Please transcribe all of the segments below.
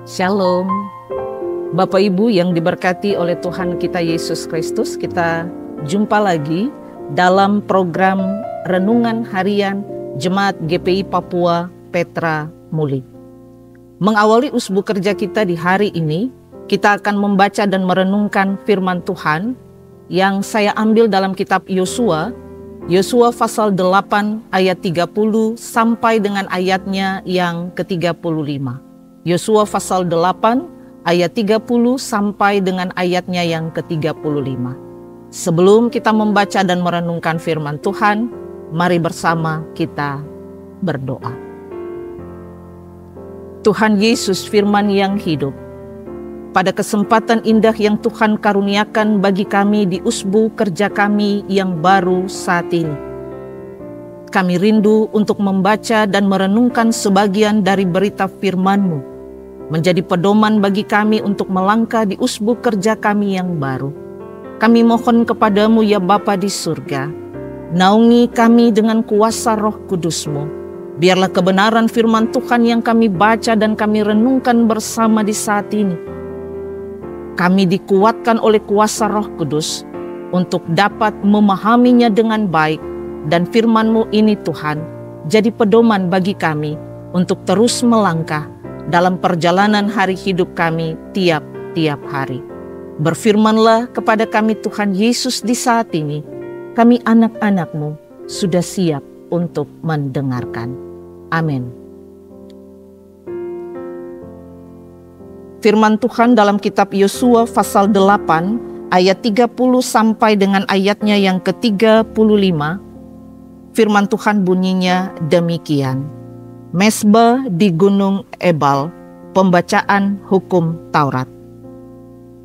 Shalom, Bapak Ibu yang diberkati oleh Tuhan kita Yesus Kristus. Kita jumpa lagi dalam program Renungan Harian Jemaat GPI Papua Petra Muli. Mengawali usbu kerja kita di hari ini, kita akan membaca dan merenungkan firman Tuhan yang saya ambil dalam kitab Yosua pasal 8 ayat 30 sampai dengan ayatnya yang ke-35. Yosua pasal 8 ayat 30 sampai dengan ayatnya yang ke-35. Sebelum kita membaca dan merenungkan firman Tuhan, mari bersama kita berdoa. Tuhan Yesus, firman yang hidup, pada kesempatan indah yang Tuhan karuniakan bagi kami di usbu kerja kami yang baru saat ini, kami rindu untuk membaca dan merenungkan sebagian dari berita firman-Mu, menjadi pedoman bagi kami untuk melangkah di usbu kerja kami yang baru. Kami mohon kepadamu ya Bapa di surga, naungi kami dengan kuasa Roh Kudus-Mu. Biarlah kebenaran firman Tuhan yang kami baca dan kami renungkan bersama di saat ini, kami dikuatkan oleh kuasa Roh Kudus untuk dapat memahaminya dengan baik, dan firman-Mu ini Tuhan jadi pedoman bagi kami untuk terus melangkah dalam perjalanan hari hidup kami tiap-tiap hari. Berfirmanlah kepada kami Tuhan Yesus di saat ini, kami anak-anak-Mu sudah siap untuk mendengarkan. Amin. Firman Tuhan dalam kitab Yosua pasal 8 ayat 30 sampai dengan ayatnya yang ke-35. Firman Tuhan bunyinya demikian. Mezbah di Gunung Ebal, pembacaan hukum Taurat.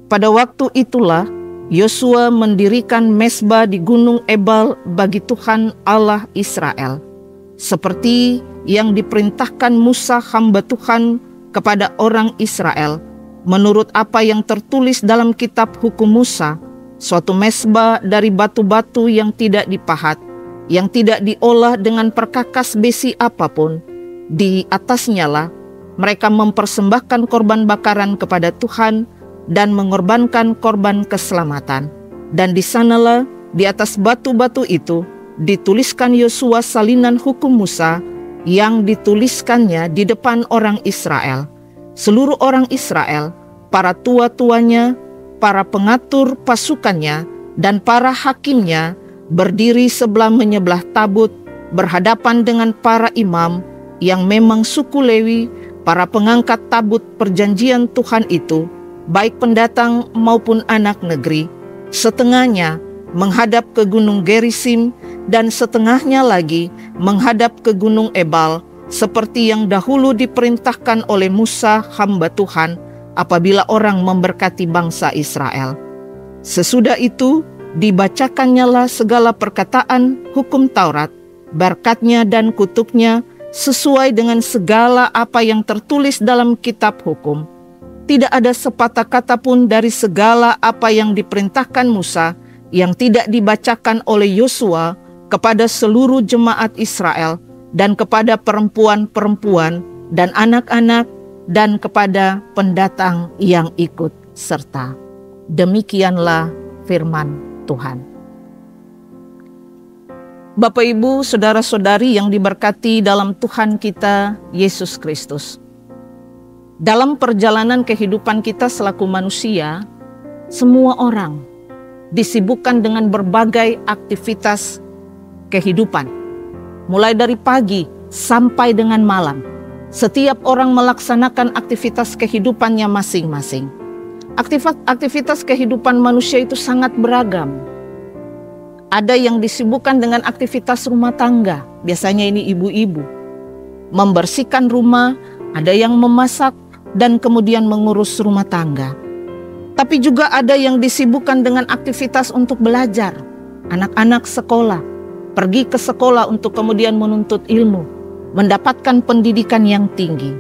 Pada waktu itulah Yosua mendirikan mezbah di Gunung Ebal bagi Tuhan Allah Israel, seperti yang diperintahkan Musa hamba Tuhan kepada orang Israel, menurut apa yang tertulis dalam kitab hukum Musa, suatu mezbah dari batu-batu yang tidak dipahat, yang tidak diolah dengan perkakas besi apapun. Di atasnya lah mereka mempersembahkan korban bakaran kepada Tuhan dan mengorbankan korban keselamatan. Dan di sanalah di atas batu-batu itu dituliskan Yosua salinan hukum Musa yang dituliskannya di depan orang Israel. Seluruh orang Israel, para tua-tuanya, para pengatur pasukannya, dan para hakimnya berdiri sebelah menyebelah tabut berhadapan dengan para imam yang memang suku Lewi, para pengangkat tabut perjanjian Tuhan itu, baik pendatang maupun anak negeri. Setengahnya menghadap ke gunung Gerisim dan setengahnya lagi menghadap ke gunung Ebal, seperti yang dahulu diperintahkan oleh Musa hamba Tuhan apabila orang memberkati bangsa Israel. Sesudah itu dibacakannyalah segala perkataan hukum Taurat, berkatnya dan kutuknya, sesuai dengan segala apa yang tertulis dalam kitab hukum. Tidak ada sepatah kata pun dari segala apa yang diperintahkan Musa yang tidak dibacakan oleh Yosua kepada seluruh jemaat Israel dan kepada perempuan-perempuan dan anak-anak dan kepada pendatang yang ikut serta. Demikianlah firman Tuhan. Bapak, Ibu, saudara-saudari yang diberkati dalam Tuhan kita Yesus Kristus. Dalam perjalanan kehidupan kita selaku manusia, semua orang disibukkan dengan berbagai aktivitas kehidupan. Mulai dari pagi sampai dengan malam, setiap orang melaksanakan aktivitas kehidupannya masing-masing. Aktivitas kehidupan manusia itu sangat beragam. Ada yang disibukkan dengan aktivitas rumah tangga, biasanya ini ibu-ibu. Membersihkan rumah, ada yang memasak, dan kemudian mengurus rumah tangga. Tapi juga ada yang disibukkan dengan aktivitas untuk belajar. Anak-anak sekolah, pergi ke sekolah untuk kemudian menuntut ilmu, mendapatkan pendidikan yang tinggi.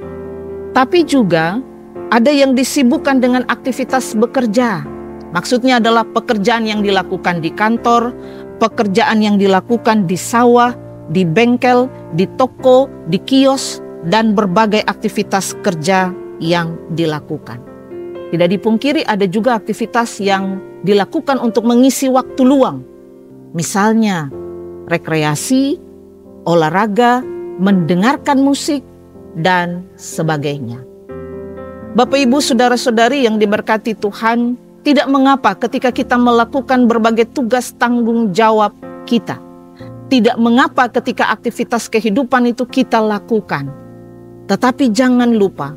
Tapi juga ada yang disibukkan dengan aktivitas bekerja. Maksudnya adalah pekerjaan yang dilakukan di kantor, pekerjaan yang dilakukan di sawah, di bengkel, di toko, di kios, dan berbagai aktivitas kerja yang dilakukan. Tidak dipungkiri ada juga aktivitas yang dilakukan untuk mengisi waktu luang. Misalnya rekreasi, olahraga, mendengarkan musik, dan sebagainya. Bapak, Ibu, saudara-saudari yang diberkati Tuhan, tidak mengapa ketika kita melakukan berbagai tugas tanggung jawab kita. Tidak mengapa ketika aktivitas kehidupan itu kita lakukan. Tetapi jangan lupa,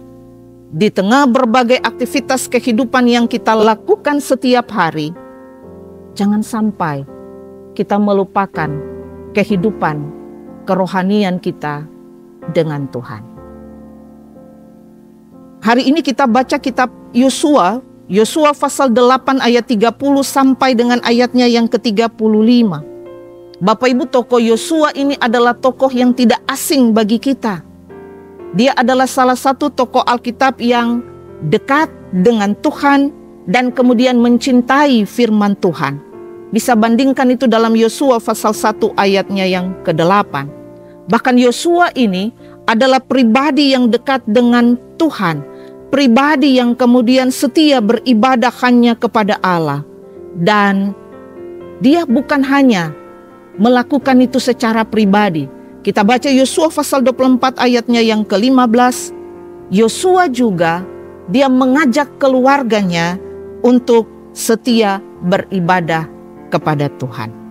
di tengah berbagai aktivitas kehidupan yang kita lakukan setiap hari, jangan sampai kita melupakan kehidupan kerohanian kita dengan Tuhan. Hari ini kita baca kitab Yosua pasal 8 ayat 30 sampai dengan ayatnya yang ke-35. Bapak Ibu, tokoh Yosua ini adalah tokoh yang tidak asing bagi kita. Dia adalah salah satu tokoh Alkitab yang dekat dengan Tuhan dan kemudian mencintai firman Tuhan. Bisa bandingkan itu dalam Yosua pasal 1 ayatnya yang ke-8. Bahkan Yosua ini adalah pribadi yang dekat dengan Tuhan. Pribadi yang kemudian setia beribadah hanya kepada Allah. Dan dia bukan hanya melakukan itu secara pribadi. Kita baca Yosua pasal 24 ayatnya yang ke-15. Yosua juga dia mengajak keluarganya untuk setia beribadah kepada Tuhan.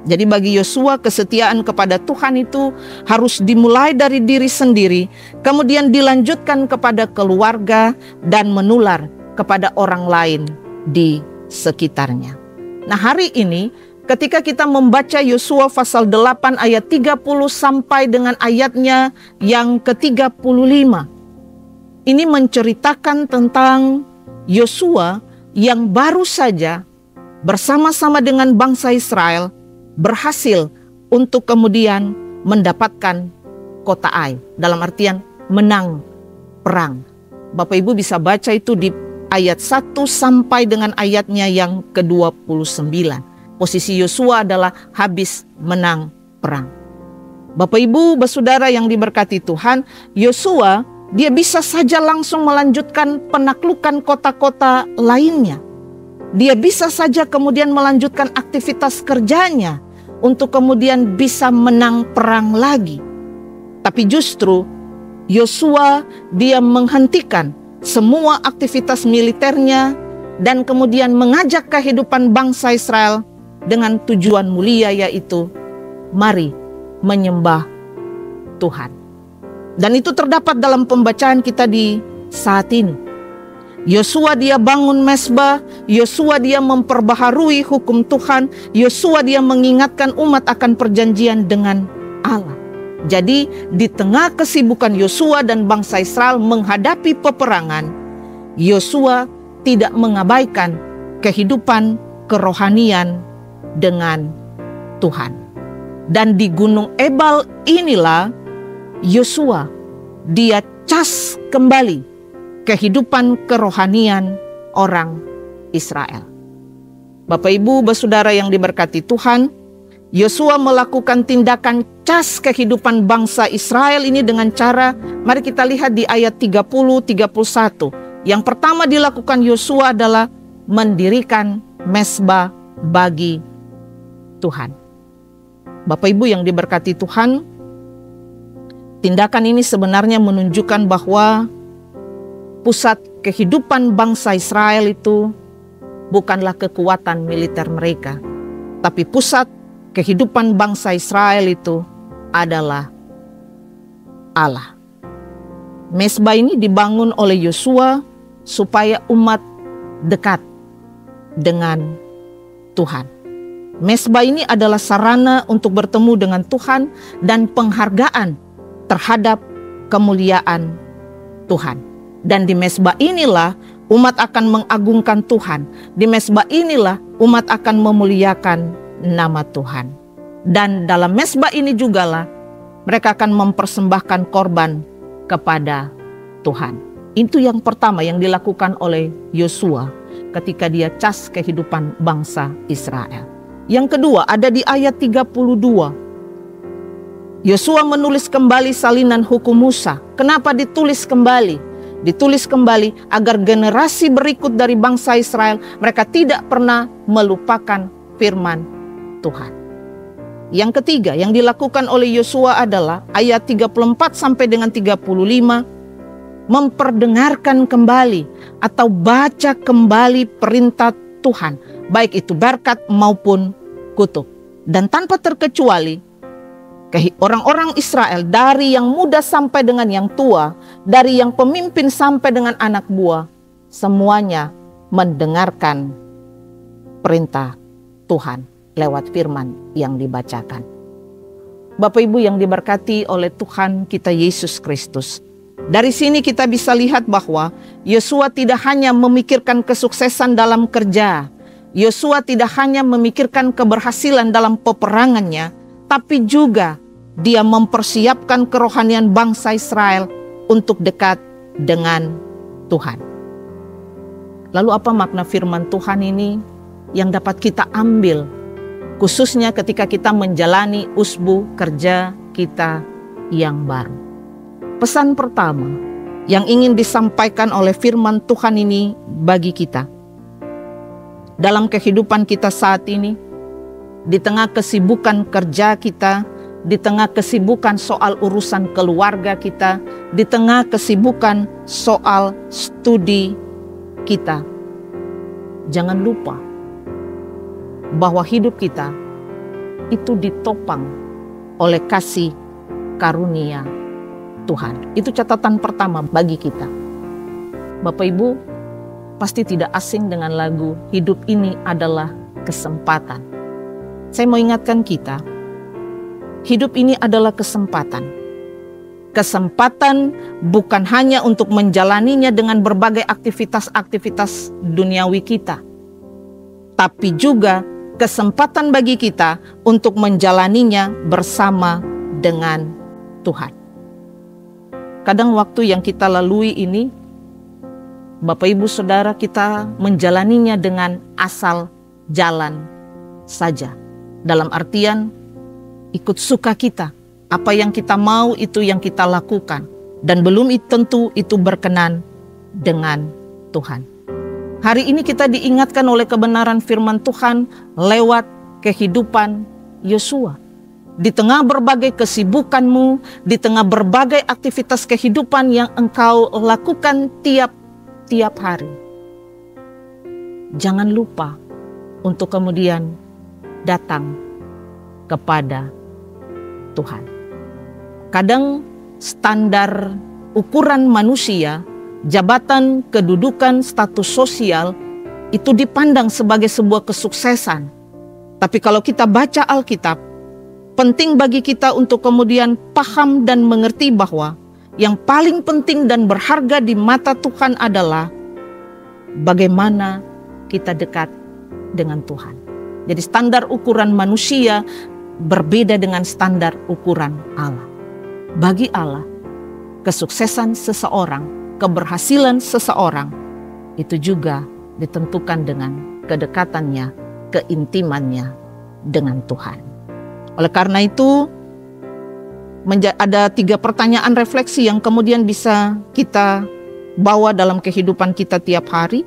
Jadi bagi Yosua, kesetiaan kepada Tuhan itu harus dimulai dari diri sendiri, kemudian dilanjutkan kepada keluarga dan menular kepada orang lain di sekitarnya. Nah, hari ini ketika kita membaca Yosua pasal 8 ayat 30 sampai dengan ayatnya yang ke-35. Ini menceritakan tentang Yosua yang baru saja bersama-sama dengan bangsa Israel berhasil untuk kemudian mendapatkan kota Ai, dalam artian menang perang. Bapak Ibu bisa baca itu di ayat 1 sampai dengan ayatnya yang ke-29. Posisi Yosua adalah habis menang perang. Bapak Ibu, bersaudara yang diberkati Tuhan, Yosua dia bisa saja langsung melanjutkan penaklukan kota-kota lainnya. Dia bisa saja kemudian melanjutkan aktivitas kerjanya untuk kemudian bisa menang perang lagi. Tapi justru Yosua dia menghentikan semua aktivitas militernya dan kemudian mengajak kehidupan bangsa Israel dengan tujuan mulia, yaitu mari menyembah Tuhan. Dan itu terdapat dalam pembacaan kita di saat ini. Yosua dia bangun mezbah, Yosua dia memperbaharui hukum Tuhan, Yosua dia mengingatkan umat akan perjanjian dengan Allah. Jadi di tengah kesibukan Yosua dan bangsa Israel menghadapi peperangan, Yosua tidak mengabaikan kehidupan kerohanian dengan Tuhan. Dan di Gunung Ebal inilah Yosua dia cas kembali kehidupan kerohanian orang Israel. Bapak Ibu, bersaudara yang diberkati Tuhan, Yosua melakukan tindakan cas kehidupan bangsa Israel ini dengan cara, mari kita lihat di ayat 30-31. Yang pertama dilakukan Yosua adalah mendirikan mezbah bagi Tuhan. Bapak Ibu yang diberkati Tuhan, tindakan ini sebenarnya menunjukkan bahwa pusat kehidupan bangsa Israel itu bukanlah kekuatan militer mereka, tapi pusat kehidupan bangsa Israel itu adalah Allah. Mezbah ini dibangun oleh Yosua supaya umat dekat dengan Tuhan. Mezbah ini adalah sarana untuk bertemu dengan Tuhan dan penghargaan terhadap kemuliaan Tuhan. Dan di mezbah inilah umat akan mengagungkan Tuhan. Di mezbah inilah umat akan memuliakan nama Tuhan. Dan dalam mezbah ini jugalah mereka akan mempersembahkan korban kepada Tuhan. Itu yang pertama yang dilakukan oleh Yosua ketika dia cas kehidupan bangsa Israel. Yang kedua ada di ayat 32. Yosua menulis kembali salinan hukum Musa. Kenapa ditulis kembali? Ditulis kembali agar generasi berikut dari bangsa Israel, mereka tidak pernah melupakan firman Tuhan. Yang ketiga yang dilakukan oleh Yosua adalah ayat 34 sampai dengan 35, memperdengarkan kembali atau baca kembali perintah Tuhan, baik itu berkat maupun kutuk. Dan tanpa terkecuali, orang-orang Israel dari yang muda sampai dengan yang tua, dari yang pemimpin sampai dengan anak buah, semuanya mendengarkan perintah Tuhan lewat firman yang dibacakan. Bapak Ibu yang diberkati oleh Tuhan kita Yesus Kristus, dari sini kita bisa lihat bahwa Yosua tidak hanya memikirkan kesuksesan dalam kerja, Yosua tidak hanya memikirkan keberhasilan dalam peperangannya, tapi juga dia mempersiapkan kerohanian bangsa Israel untuk dekat dengan Tuhan. Lalu apa makna firman Tuhan ini yang dapat kita ambil, khususnya ketika kita menjalani usbu kerja kita yang baru? Pesan pertama yang ingin disampaikan oleh firman Tuhan ini bagi kita, dalam kehidupan kita saat ini, di tengah kesibukan kerja kita, di tengah kesibukan soal urusan keluarga kita, di tengah kesibukan soal studi kita, jangan lupa bahwa hidup kita itu ditopang oleh kasih karunia Tuhan. Itu catatan pertama bagi kita. Bapak Ibu pasti tidak asing dengan lagu "Hidup Ini Adalah Kesempatan". Saya mau ingatkan kita, hidup ini adalah kesempatan. Kesempatan bukan hanya untuk menjalaninya dengan berbagai aktivitas-aktivitas duniawi kita, tapi juga kesempatan bagi kita untuk menjalaninya bersama dengan Tuhan. Kadang waktu yang kita lalui ini, Bapak Ibu Saudara, kita menjalaninya dengan asal jalan saja. Dalam artian ikut suka kita, apa yang kita mau itu yang kita lakukan, dan belum tentu itu berkenan dengan Tuhan. Hari ini kita diingatkan oleh kebenaran firman Tuhan lewat kehidupan Yosua. Di tengah berbagai kesibukanmu, di tengah berbagai aktivitas kehidupan yang engkau lakukan tiap hari, jangan lupa untuk kemudian datang kepada Tuhan. Kadang standar ukuran manusia, jabatan, kedudukan, status sosial itu dipandang sebagai sebuah kesuksesan. Tapi kalau kita baca Alkitab, penting bagi kita untuk kemudian paham dan mengerti bahwa yang paling penting dan berharga di mata Tuhan adalah bagaimana kita dekat dengan Tuhan. Jadi standar ukuran manusia berbeda dengan standar ukuran Allah. Bagi Allah, kesuksesan seseorang, keberhasilan seseorang itu juga ditentukan dengan kedekatannya, keintimannya dengan Tuhan. Oleh karena itu, ada 3 pertanyaan refleksi yang kemudian bisa kita bawa dalam kehidupan kita tiap hari.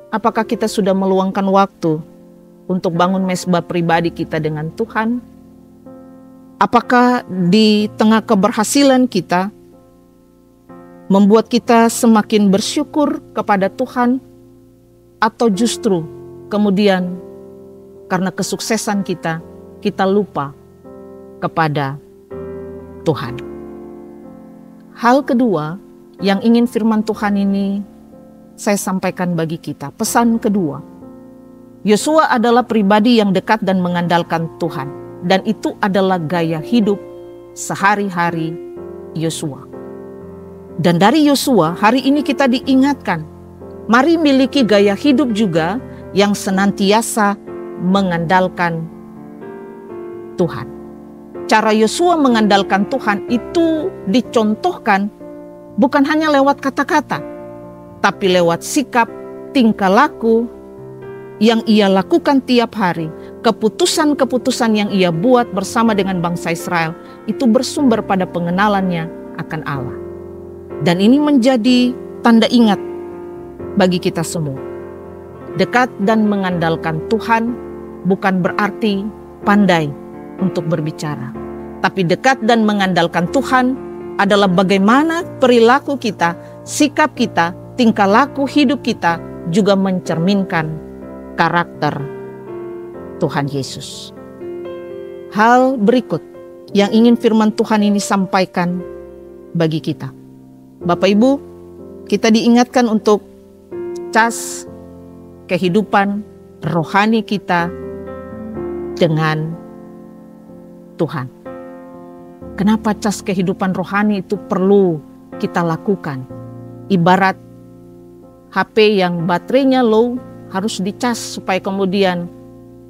Apakah kita sudah meluangkan waktu untuk bangun mezbah pribadi kita dengan Tuhan? Apakah di tengah keberhasilan kita membuat kita semakin bersyukur kepada Tuhan? Atau justru kemudian karena kesuksesan kita lupa kepada Tuhan? Hal kedua yang ingin firman Tuhan ini saya sampaikan bagi kita, pesan kedua, Yosua adalah pribadi yang dekat dan mengandalkan Tuhan, dan itu adalah gaya hidup sehari-hari Yosua. Dan dari Yosua hari ini kita diingatkan, mari miliki gaya hidup juga yang senantiasa mengandalkan Tuhan. Cara Yosua mengandalkan Tuhan itu dicontohkan bukan hanya lewat kata-kata, tapi lewat sikap, tingkah laku yang ia lakukan tiap hari, keputusan-keputusan yang ia buat bersama dengan bangsa Israel itu bersumber pada pengenalannya akan Allah. Dan ini menjadi tanda ingat bagi kita semua. Dekat dan mengandalkan Tuhan bukan berarti pandai untuk berbicara, tapi dekat dan mengandalkan Tuhan adalah bagaimana perilaku kita, sikap kita, tingkah laku hidup kita juga mencerminkan karakter Tuhan Yesus. Hal berikut yang ingin firman Tuhan ini sampaikan bagi kita. Bapak Ibu, kita diingatkan untuk cas kehidupan rohani kita dengan Tuhan. Kenapa cas kehidupan rohani itu perlu kita lakukan? Ibarat HP yang baterainya low harus dicas supaya kemudian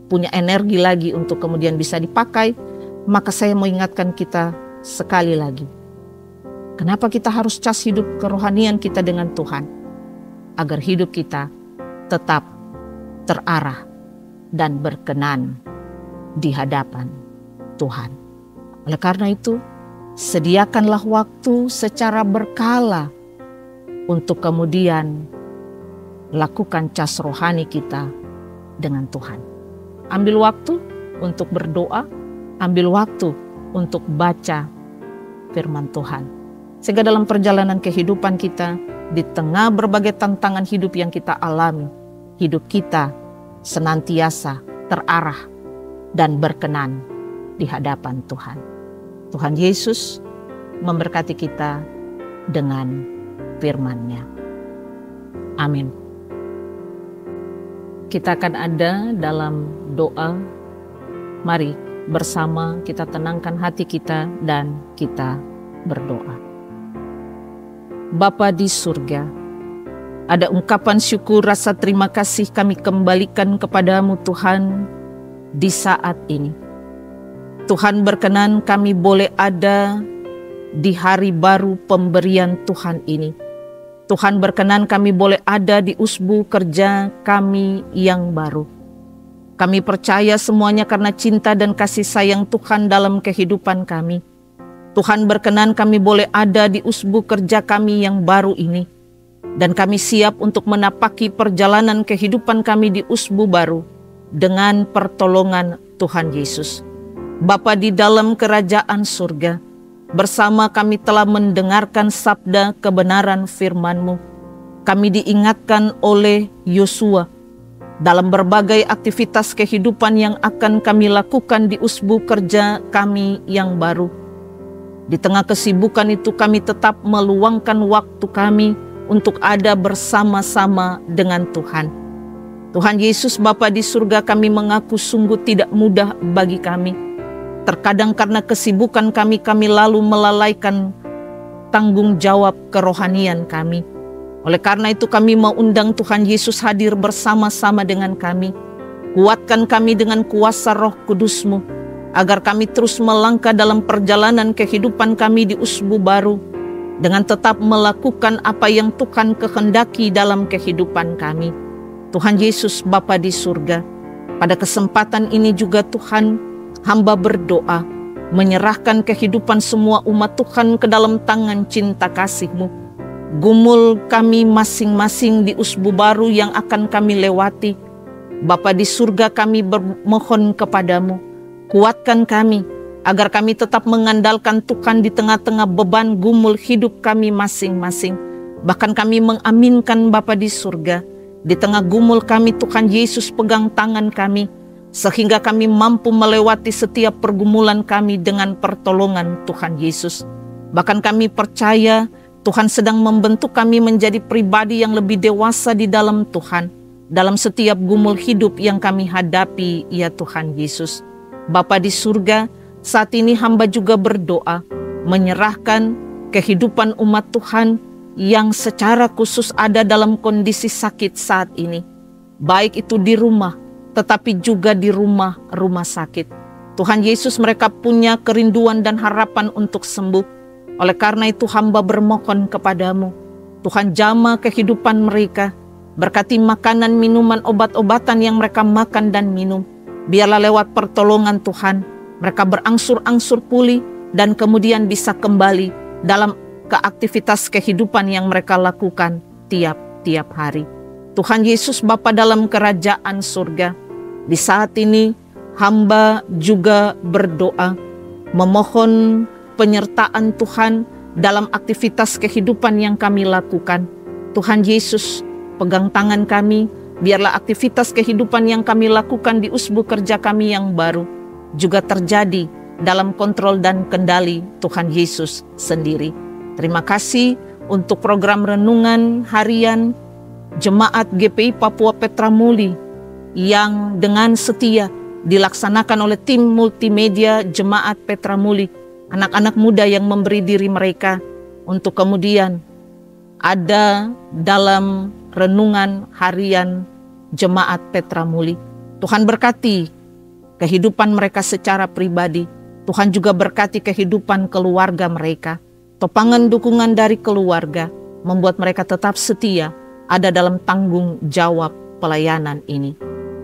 punya energi lagi untuk kemudian bisa dipakai. Maka saya mau ingatkan kita sekali lagi. Kenapa kita harus cas hidup kerohanian kita dengan Tuhan? Agar hidup kita tetap terarah dan berkenan di hadapan Tuhan. Oleh karena itu, sediakanlah waktu secara berkala untuk kemudian lakukan cas rohani kita dengan Tuhan. Ambil waktu untuk berdoa, ambil waktu untuk baca firman Tuhan. Sehingga dalam perjalanan kehidupan kita, di tengah berbagai tantangan hidup yang kita alami, hidup kita senantiasa terarah dan berkenan di hadapan Tuhan. Tuhan Yesus memberkati kita dengan firman-Nya. Amin. Kita akan ada dalam doa. Mari bersama kita tenangkan hati kita dan kita berdoa. Bapa di surga, ada ungkapan syukur rasa terima kasih kami kembalikan kepadamu Tuhan di saat ini. Tuhan berkenan kami boleh ada di hari baru pemberian Tuhan ini. Tuhan berkenan kami boleh ada di usbu kerja kami yang baru. Kami percaya semuanya karena cinta dan kasih sayang Tuhan dalam kehidupan kami. Tuhan berkenan kami boleh ada di usbu kerja kami yang baru ini. Dan kami siap untuk menapaki perjalanan kehidupan kami di usbu baru dengan pertolongan Tuhan Yesus. Bapa di dalam kerajaan surga, bersama kami telah mendengarkan sabda kebenaran firman-Mu. Kami diingatkan oleh Yosua dalam berbagai aktivitas kehidupan yang akan kami lakukan di usbu kerja kami yang baru. Di tengah kesibukan itu kami tetap meluangkan waktu kami untuk ada bersama-sama dengan Tuhan. Tuhan Yesus Bapa di surga, kami mengaku sungguh tidak mudah bagi kami. Terkadang karena kesibukan kami lalu melalaikan tanggung jawab kerohanian kami. Oleh karena itu kami mau undang Tuhan Yesus hadir bersama-sama dengan kami. Kuatkan kami dengan kuasa Roh Kudus-Mu, agar kami terus melangkah dalam perjalanan kehidupan kami di usbu baru, dengan tetap melakukan apa yang Tuhan kehendaki dalam kehidupan kami. Tuhan Yesus Bapa di surga, pada kesempatan ini juga Tuhan, hamba berdoa, menyerahkan kehidupan semua umat Tuhan ke dalam tangan cinta kasih-Mu. Gumul kami masing-masing di usbu baru yang akan kami lewati. Bapa di surga, kami bermohon kepadamu, kuatkan kami, agar kami tetap mengandalkan Tuhan di tengah-tengah beban gumul hidup kami masing-masing. Bahkan kami mengaminkan Bapa di surga, di tengah gumul kami Tuhan Yesus pegang tangan kami, sehingga kami mampu melewati setiap pergumulan kami dengan pertolongan Tuhan Yesus. Bahkan kami percaya Tuhan sedang membentuk kami menjadi pribadi yang lebih dewasa di dalam Tuhan, dalam setiap gumul hidup yang kami hadapi, ya Tuhan Yesus. Bapa di surga, saat ini hamba juga berdoa, menyerahkan kehidupan umat Tuhan yang secara khusus ada dalam kondisi sakit saat ini. Baik itu di rumah, tetapi juga di rumah sakit. Tuhan Yesus, mereka punya kerinduan dan harapan untuk sembuh. Oleh karena itu hamba bermohon kepadamu, Tuhan jamah kehidupan mereka, berkati makanan, minuman, obat-obatan yang mereka makan dan minum. Biarlah lewat pertolongan Tuhan, mereka berangsur-angsur pulih dan kemudian bisa kembali dalam keaktivitas kehidupan yang mereka lakukan tiap-tiap hari. Tuhan Yesus Bapa dalam kerajaan surga, di saat ini hamba juga berdoa, memohon penyertaan Tuhan dalam aktivitas kehidupan yang kami lakukan. Tuhan Yesus, pegang tangan kami, biarlah aktivitas kehidupan yang kami lakukan di usbu kerja kami yang baru juga terjadi dalam kontrol dan kendali Tuhan Yesus sendiri. Terima kasih untuk program renungan harian Jemaat GPI Papua Petra Muli yang dengan setia dilaksanakan oleh tim multimedia Jemaat Petra Muli, anak-anak muda yang memberi diri mereka untuk kemudian ada dalam renungan harian Jemaat Petra Muli. Tuhan berkati kehidupan mereka secara pribadi. Tuhan juga berkati kehidupan keluarga mereka. Topangan dukungan dari keluarga membuat mereka tetap setia ada dalam tanggung jawab pelayanan ini.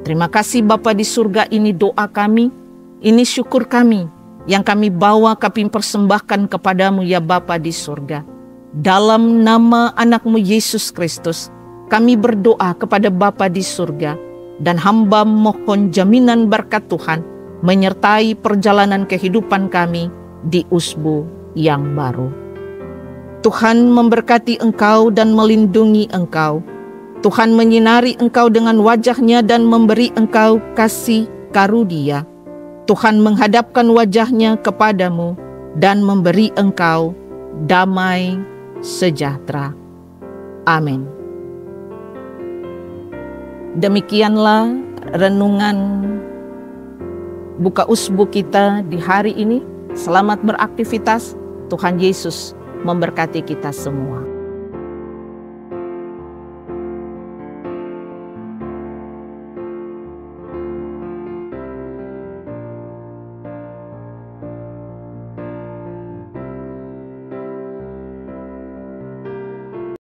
Terima kasih Bapa di surga, ini doa kami, ini syukur kami yang kami bawa, kami persembahkan kepadamu ya Bapa di surga. Dalam nama anakmu Yesus Kristus, kami berdoa kepada Bapa di surga, dan hamba mohon jaminan berkat Tuhan menyertai perjalanan kehidupan kami di usbu yang baru. Tuhan memberkati engkau dan melindungi engkau. Tuhan menyinari engkau dengan wajah-Nya dan memberi engkau kasih karunia. Tuhan menghadapkan wajah-Nya kepadamu dan memberi engkau damai sejahtera. Amin. Demikianlah renungan buka usbu kita di hari ini. Selamat beraktivitas. Tuhan Yesus memberkati kita semua.